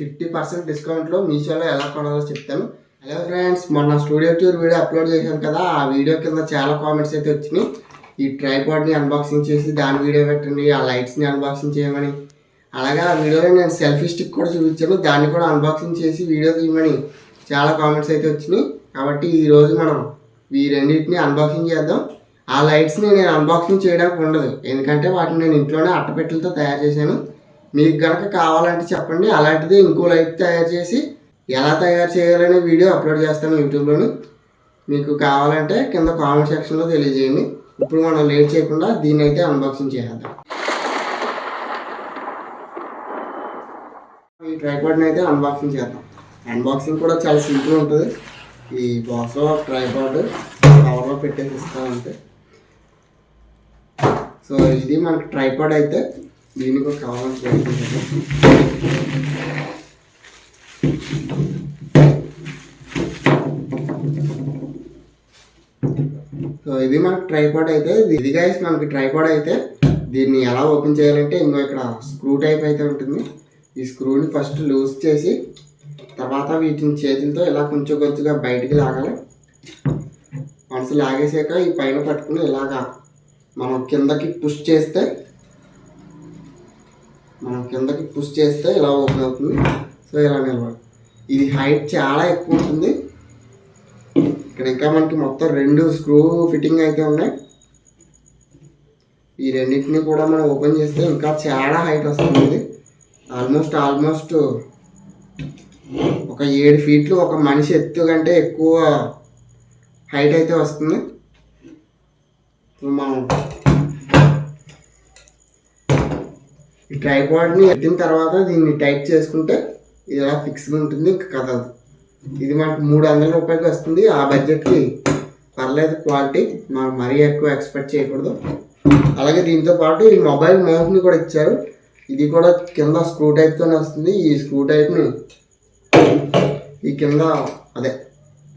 50% డిస్కౌంట్లో మీషోలో ఎలా కొనాలో చెప్తాను. హలో ఫ్రెండ్స్, మొన్న స్టూడియో టూర్ వీడియో అప్లోడ్ చేశాను కదా, ఆ వీడియో కింద చాలా కామెంట్స్ అయితే వచ్చినాయి. ఈ ట్రైపాడ్ని అన్బాక్సింగ్ చేసి దాని వీడియో పెట్టండి, ఆ లైట్స్ని అన్బాక్సింగ్ చేయమని. అలాగే ఆ వీడియోలో నేను సెల్ఫీ స్టిక్ కూడా చూపించాను, దాన్ని కూడా అన్బాక్సింగ్ చేసి వీడియో తీయమని చాలా కామెంట్స్ అయితే వచ్చినాయి. కాబట్టి ఈరోజు మనం ఈ రెండింటిని అన్బాక్సింగ్ చేద్దాం. ఆ లైట్స్ని నేను అన్బాక్సింగ్ చేయడానికి ఉండదు, ఎందుకంటే వాటిని నేను ఇంట్లోనే అట్టపెట్టెలతో తయారు చేశాను. మీకు కనుక కావాలంటే చెప్పండి, అలాంటిది ఇంకో లైట్ తయారు చేసి ఎలా తయారు చేయాలనే వీడియో అప్లోడ్ చేస్తాను యూట్యూబ్లోని. మీకు కావాలంటే కింద కామెంట్ సెక్షన్లో తెలియజేయండి. ఇప్పుడు మనం లేట్ చేయకుండా దీన్ని అయితే అన్బాక్సింగ్ చేద్దాం. ఈ ట్రైపాడ్ని అయితే అన్బాక్సింగ్ చేద్దాం. అన్బాక్సింగ్ కూడా చాలా సింపుల్ ఉంటుంది. ఈ బాక్స్లో ట్రైపాడ్ కవర్లో పెట్టేసి ఇస్తామంటే. సో ఇది మనకి ట్రైపాడ్ అయితే దీనికి ఒక కవర్ పెట్టుకుంటాం. సో ఇది మనకి ట్రైపాడ్ అయితే, ఇది గైస్ మనకి ట్రైపాడ్ అయితే దీన్ని ఎలా ఓపెన్ చేయాలంటే ఇంకో ఇక్కడ స్క్రూ టైప్ అయితే ఉంటుంది. ఈ స్క్రూని ఫస్ట్ లూజ్ చేసి తర్వాత వీటిని చేతులతో ఇలా కొంచెం కొంచెంగా బయటికి లాగాలి. వన్స్ లాగేసాక ఈ పైన పట్టుకుని ఇలాగా మనం కిందకి పుష్ చేస్తే ఇలా ఓపెన్ అవుతుంది. సో ఇలా నిలబడి ఇది హైట్ చాలా ఎక్కువ ఉంటుంది. ఇక్కడ ఇంకా మనకి మొత్తం 2 స్క్రూ ఫిట్టింగ్ అయితే ఉన్నాయి. ఈ రెండింటిని కూడా మనం ఓపెన్ చేస్తే ఇంకా చాలా హైట్ వస్తుంది. ఆల్మోస్ట్ ఒక 7 ఫీట్లు ఒక మనిషి ఎత్తు కంటే ఎక్కువ హైట్ అయితే వస్తుంది. మనం ఈ ట్రైపాడ్ని ఎత్తిన తర్వాత దీన్ని టైట్ చేసుకుంటే ఇది ఇలా ఫిక్స్గా ఉంటుంది, ఇంకా కదలదు. ఇది మనకు 300 రూపాయలకి వస్తుంది. ఆ బడ్జెట్కి పర్లేదు, క్వాలిటీ మనం మరీ ఎక్కువ ఎక్స్పెక్ట్ చేయకూడదు. అలాగే దీంతో పాటు ఈ మొబైల్ మౌస్ని కూడా ఇచ్చారు. ఇది కూడా కింద స్క్రూ టైప్తోనే వస్తుంది. ఈ స్క్రూ టైప్ని ఈ కింద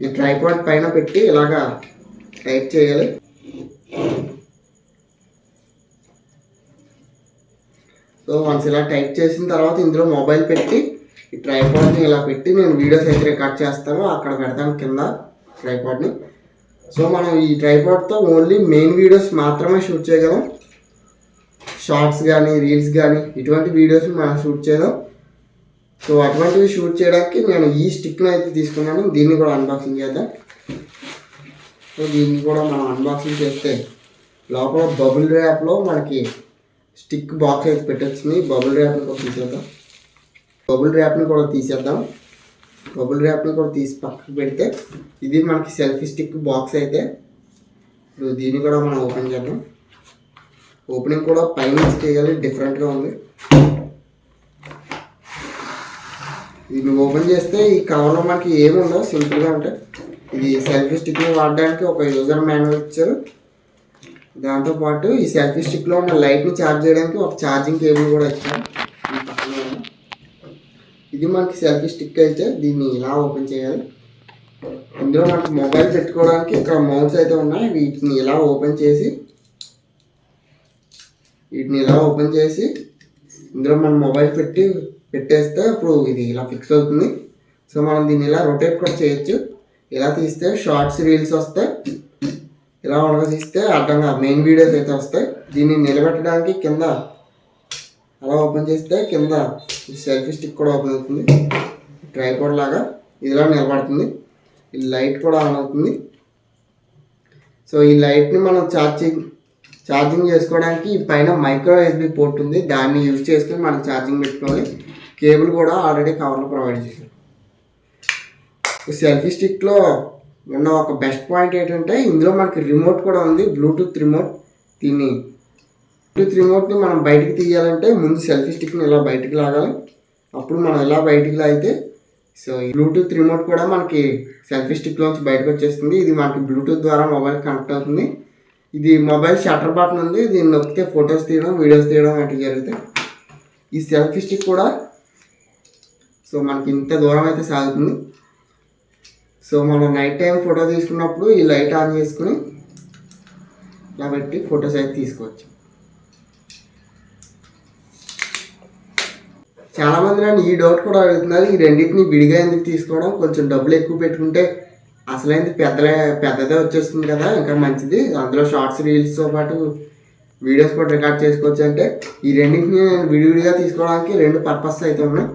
ఈ ట్రైపాడ్ పైన పెట్టి ఇలాగా టైట్ చేయాలి. సో వన్స్ ఇలా టైట్ చేసిన తర్వాత ఇందులో మొబైల్ పెట్టి ఈ ట్రైపాడ్ని ఇలా పెట్టి నేను వీడియోస్ అయితే రికార్డ్ చేస్తాను, అక్కడ పెడతాను కింద ట్రైపాడ్ని. సో మనం ఈ ట్రైపాడ్తో ఓన్లీ మెయిన్ వీడియోస్ మాత్రమే షూట్ చేయగలం. షార్ట్స్ కానీ రీల్స్ కానీ ఇటువంటి వీడియోస్ మనం షూట్ చేయడం. సో అటువంటివి షూట్ చేయడానికి నేను ఈ స్టిక్ని అయితే తీసుకున్నాను. దీన్ని కూడా అన్బాక్సింగ్ చేద్దాం. సో దీన్ని కూడా మనం అన్బాక్సింగ్ చేస్తే లోపల బబుల్ ర్యాప్లో మనకి స్టిక్ బాక్స్ అయితే పెట్టొచ్చింది. బబుల్ ర్యాప్ని కూడా తీసేద్దాం. బబుల్ ర్యాప్ని కూడా తీసి పక్కకు పెడితే ఇది మనకి సెల్ఫీ స్టిక్ బాక్స్ అయితే. ఇప్పుడు దీన్ని కూడా మనం ఓపెన్ చేద్దాం. ఓపెనింగ్ కూడా పైన చేయాలి, డిఫరెంట్గా ఉంది. దీన్ని ఓపెన్ చేస్తే ఈ కవర్లో మనకి ఏమి ఉండవు, సింపుల్గా ఉంటాయి. ఇది సెల్ఫీ స్టిక్ని వాడడానికి ఒక యూజర్ మాన్యువల్ ఇచ్చారు. దాంతోపాటు ఈ సెల్ఫీ స్టిక్లో ఉన్న లైట్ని ఛార్జ్ చేయడానికి ఒక ఛార్జింగ్ కేబుల్ కూడా ఇచ్చారు. ఇది మనకి సెల్ఫీ స్టిక్ అయితే దీన్ని ఇలా ఓపెన్ చేయాలి. ఇందులో మనకి మొబైల్ పెట్టుకోవడానికి ఇక్కడ మౌంట్స్ అయితే ఉన్నాయి. వీటిని ఇలా ఓపెన్ చేసి ఇందులో మనం మొబైల్ పెట్టేస్తే ఇప్పుడు ఇది ఇలా ఫిక్స్ అవుతుంది. సో మనం దీన్ని ఇలా రొటేట్ కూడా చేయొచ్చు. ఇలా తీస్తే షార్ట్స్ రీల్స్ వస్తాయి, ఇలా ఉండగా తీస్తే అడ్డంగా మెయిన్ వీడియోస్ అయితే వస్తాయి. దీన్ని నిలబెట్టడానికి కింద అలా ఓపెన్ చేస్తే కింద సెల్ఫీ స్టిక్ కూడా ఓపెన్ అవుతుంది. ట్రైపాడ్ లాగా ఇదిలా నిలబడుతుంది. ఈ లైట్ కూడా ఆన్ అవుతుంది. సో ఈ లైట్ని మనం ఛార్జింగ్ చేసుకోవడానికి పైన మైక్రో USB పోర్ట్ ఉంది. దాన్ని యూజ్ చేసుకుని మనం ఛార్జింగ్ పెట్టుకోవాలి. కేబుల్ కూడా ఆల్రెడీ కవర్లో ప్రొవైడ్ చేశారు. సెల్ఫీ స్టిక్లో ఉన్న ఒక బెస్ట్ పాయింట్ ఏంటంటే ఇందులో మనకి రిమోట్ కూడా ఉంది, బ్లూటూత్ రిమోట్. బ్లూటూత్ రిమోట్ని మనం బయటికి తీయాలంటే ముందు సెల్ఫీ స్టిక్ని ఇలా బయటికి లాగాలి. అప్పుడు మనం ఇలా బయటికి లాగితే సో ఈ బ్లూటూత్ రిమోట్ కూడా మనకి సెల్ఫీ స్టిక్లోంచి బయటకు వచ్చేస్తుంది. ఇది మనకి బ్లూటూత్ ద్వారా మొబైల్ కనెక్ట్ అవుతుంది. ఇది మొబైల్ షట్టర్ బటన్ ఉంది. దీన్ని నొక్కితే ఫొటోస్ తీయడం, వీడియోస్ తీయడం వంటివి జరుగుతాయి. ఈ సెల్ఫీ స్టిక్ కూడా సో మనకి ఇంత దూరం అయితే సాగుతుంది. సో మనం నైట్ టైం ఫోటో తీసుకున్నప్పుడు ఈ లైట్ ఆన్ చేసుకుని ఇలా పెట్టి ఫొటోస్ అయితే తీసుకోవచ్చు. చాలా మంది నన్ను ఈ డౌట్ కూడా అడుగుతున్నారు, ఈ రెండింటిని విడిగా ఎందుకు తీసుకోవడం, కొంచెం డబ్బులు ఎక్కువ పెట్టుకుంటే అసలైంది పెద్దదే వచ్చేస్తుంది కదా, ఇంకా మంచిది, అందులో షార్ట్స్ రీల్స్తో పాటు వీడియోస్ కూడా రికార్డ్ చేసుకోవచ్చు అంటే ఈ రెండింటిని నేను విడివిడిగా తీసుకోవడానికి 2 పర్పస్ అయితే ఉన్నాయి.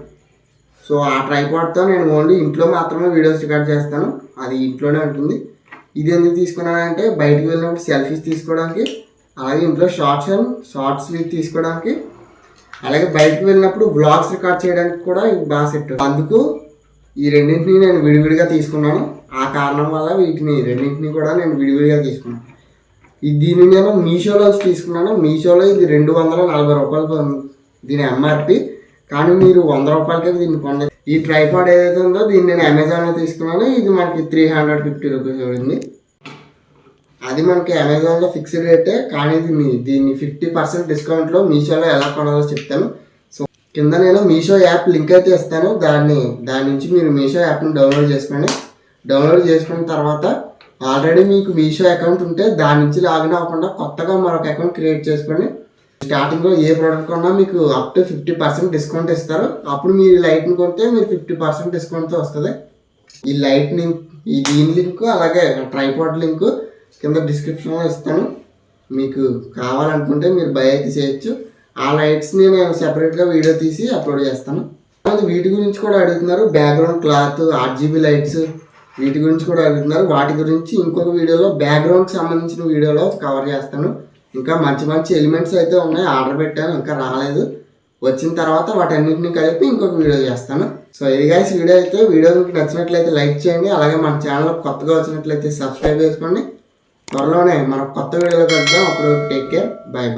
సో ఆ ట్రైపాడ్తో నేను ఓన్లీ ఇంట్లో మాత్రమే వీడియోస్ రికార్డ్ చేస్తాను, అది ఇంట్లోనే ఉంటుంది. ఇది ఎందుకు తీసుకున్నానంటే బయటికి వెళ్ళినప్పుడు సెల్ఫీస్ తీసుకోవడానికి, అలాగే ఇంట్లో షార్ట్స్ తీసుకోవడానికి, అలాగే బయటకు వెళ్ళినప్పుడు వ్లాగ్స్ రికార్డ్ చేయడానికి కూడా ఇది బాగా సెట్. అందుకు ఈ రెండింటిని నేను విడివిడిగా తీసుకున్నాను. ఆ కారణం వల్ల వీటిని రెండింటిని కూడా నేను విడివిడిగా తీసుకున్నాను. దీన్ని నేను మీషోలో తీసుకున్నాను. మీషోలో ఇది 240 రూపాయలు దీని ఎంఆర్పి, కానీ మీరు 100 రూపాయలకే దీన్ని పొందలేదు. ఈ ట్రైపాడ్ ఏదైతే ఉందో దీన్ని నేను అమెజాన్లో తీసుకున్నాను. ఇది మనకి 350 రూపీస్ పడింది. అది మనకి అమెజాన్లో ఫిక్స్డ్ రేటే, కానీ దీన్ని 50% డిస్కౌంట్లో మీషోలో ఎలా కొనాలో చెప్తాను. సో కింద నేను మీషో యాప్ లింక్ అయితే ఇస్తాను, దాని నుంచి మీరు మీషో యాప్ని డౌన్లోడ్ చేసుకున్న తర్వాత ఆల్రెడీ మీకు మీషో అకౌంట్ ఉంటే దాని నుంచి లాగిన్ అవ్వకుండా కొత్తగా మరొక అకౌంట్ క్రియేట్ చేసుకోండి. స్టార్టింగ్లో ఏ ప్రోడక్ట్ కొన్నా మీకు అప్ టు 50% డిస్కౌంట్ ఇస్తారు. అప్పుడు మీరు ఈ లైట్ని కొంటే మీరు 50% డిస్కౌంట్తో వస్తుంది. ఈ దీని లింక్ అలాగే ట్రైపాడ్ లింక్ కింద డిస్క్రిప్షన్లో ఇస్తాను. మీకు కావాలనుకుంటే మీరు బై అయితే చేయొచ్చు. ఆ లైట్స్ని నేను సెపరేట్గా వీడియో తీసి అప్లోడ్ చేస్తాను. వీటి గురించి కూడా అడుగుతున్నారు, బ్యాక్గ్రౌండ్ క్లాత్, RGB లైట్స్, వీటి గురించి కూడా అడుగుతున్నారు. వాటి గురించి ఇంకొక వీడియోలో బ్యాక్గ్రౌండ్కి సంబంధించిన వీడియోలో కవర్ చేస్తాను. ఇంకా మంచి ఎలిమెంట్స్ అయితే ఉన్నాయి, ఆర్డర్ పెట్టాను, ఇంకా రాలేదు. వచ్చిన తర్వాత వాటన్నింటినీ కలిపి ఇంకొక వీడియో చేస్తాను. సో ఇది గైస్ వీడియో మీకు నచ్చినట్లయితే లైక్ చేయండి. అలాగే మన ఛానల్ కొత్తగా వచ్చినట్లయితే సబ్స్క్రైబ్ చేసుకోండి. త్వరలోనే మన కొత్త వీడియోలో కలుద్దాం. అప్పుడు టేక్ కేర్, బాయ్.